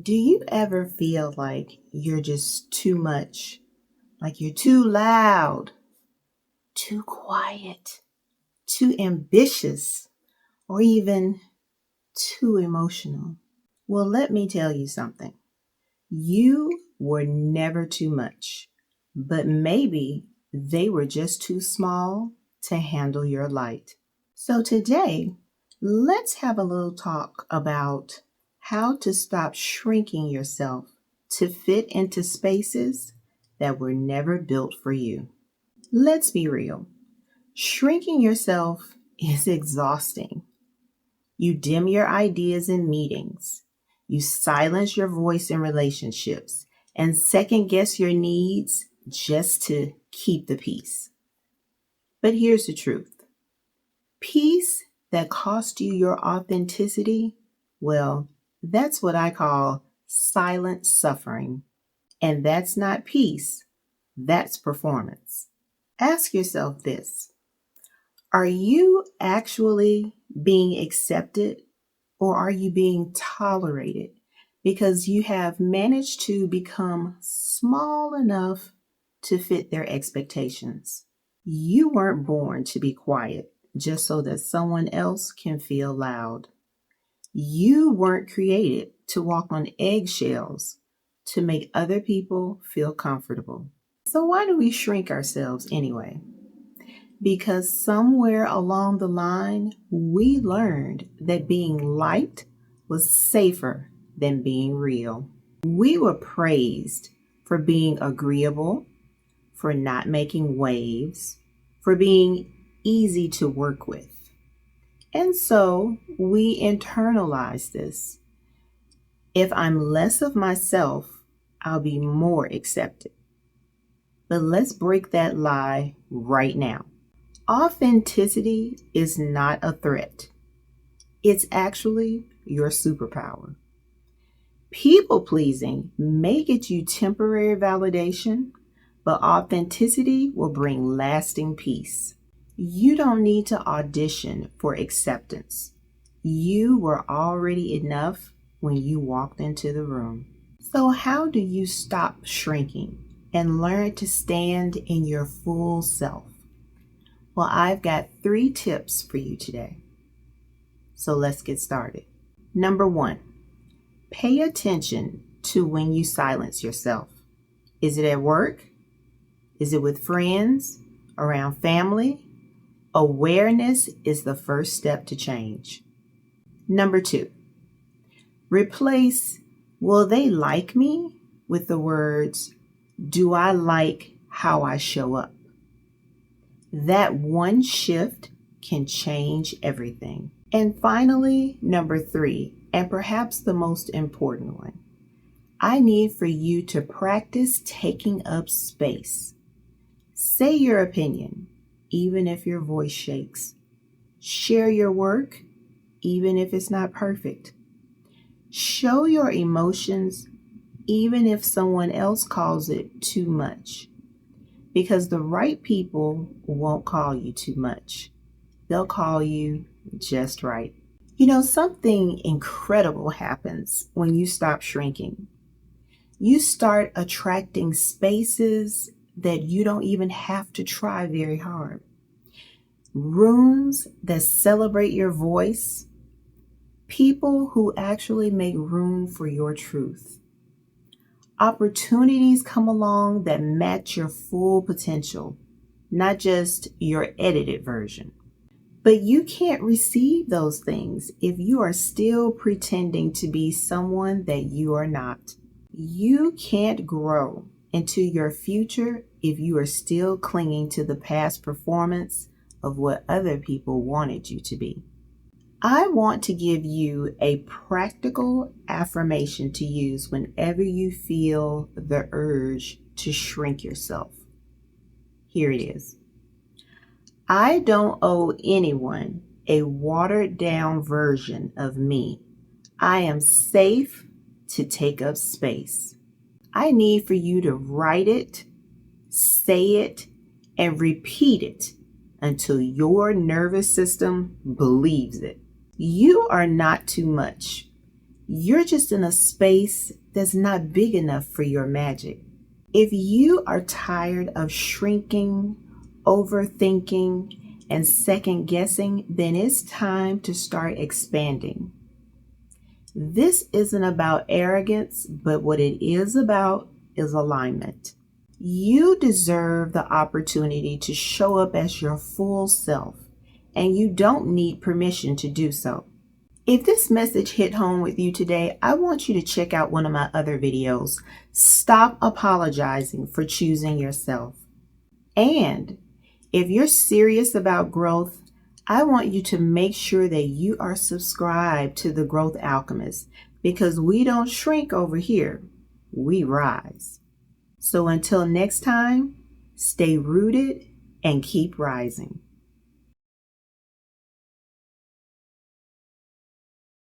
Do you ever feel like you're just too much? Like you're too loud, too quiet, too ambitious, or even too emotional? Well, let me tell you something. You were never too much, but maybe they were just too small to handle your light. So today, let's have a little talk about how to stop shrinking yourself to fit into spaces that were never built for you. Let's be real. Shrinking yourself is exhausting. You dim your ideas in meetings. You silence your voice in relationships and second guess your needs just to keep the peace. But here's the truth. Peace that cost you your authenticity, well, that's what I call silent suffering. And that's not peace, that's performance. Ask yourself this. Are you actually being accepted or are you being tolerated because you have managed to become small enough to fit their expectations? You weren't born to be quiet just so that someone else can feel loud. You weren't created to walk on eggshells to make other people feel comfortable. So why do we shrink ourselves anyway? Because somewhere along the line, we learned that being liked was safer than being real. We were praised for being agreeable, for not making waves, for being easy to work with. And so we internalize this. If I'm less of myself, I'll be more accepted. But let's break that lie right now. Authenticity is not a threat. It's actually your superpower. People pleasing may get you temporary validation, but authenticity will bring lasting peace. You don't need to audition for acceptance. You were already enough when you walked into the room. So how do you stop shrinking and learn to stand in your full self? Well, I've got 3 tips for you today. So let's get started. Number 1, pay attention to when you silence yourself. Is it at work? Is it with friends? Around family? Awareness is the first step to change. Number 2, replace "will they like me" with the words "do I like how I show up?" That one shift can change everything. And finally, number 3, and perhaps the most important one, I need for you to practice taking up space. Say your opinion, even if your voice shakes. Share your work, even if it's not perfect. Show your emotions, even if someone else calls it too much. Because the right people won't call you too much. They'll call you just right. You know, something incredible happens when you stop shrinking. You start attracting spaces that you don't even have to try very hard. Rooms that celebrate your voice. People who actually make room for your truth. Opportunities come along that match your full potential, not just your edited version. But you can't receive those things if you are still pretending to be someone that you are not. You can't grow into your future if you are still clinging to the past performance of what other people wanted you to be. I want to give you a practical affirmation to use whenever you feel the urge to shrink yourself. Here it is. I don't owe anyone a watered down version of me. I am safe to take up space. I need for you to write it, say it, and repeat it until your nervous system believes it. You are not too much. You're just in a space that's not big enough for your magic. If you are tired of shrinking, overthinking, and second guessing, then it's time to start expanding. This isn't about arrogance, but what it is about is alignment. You deserve the opportunity to show up as your full self, and you don't need permission to do so. If this message hit home with you today, I want you to check out one of my other videos, Stop Apologizing for Choosing Yourself. And if you're serious about growth, I want you to make sure that you are subscribed to The Growth Alchemist, because we don't shrink over here, we rise. So until next time, stay rooted and keep rising.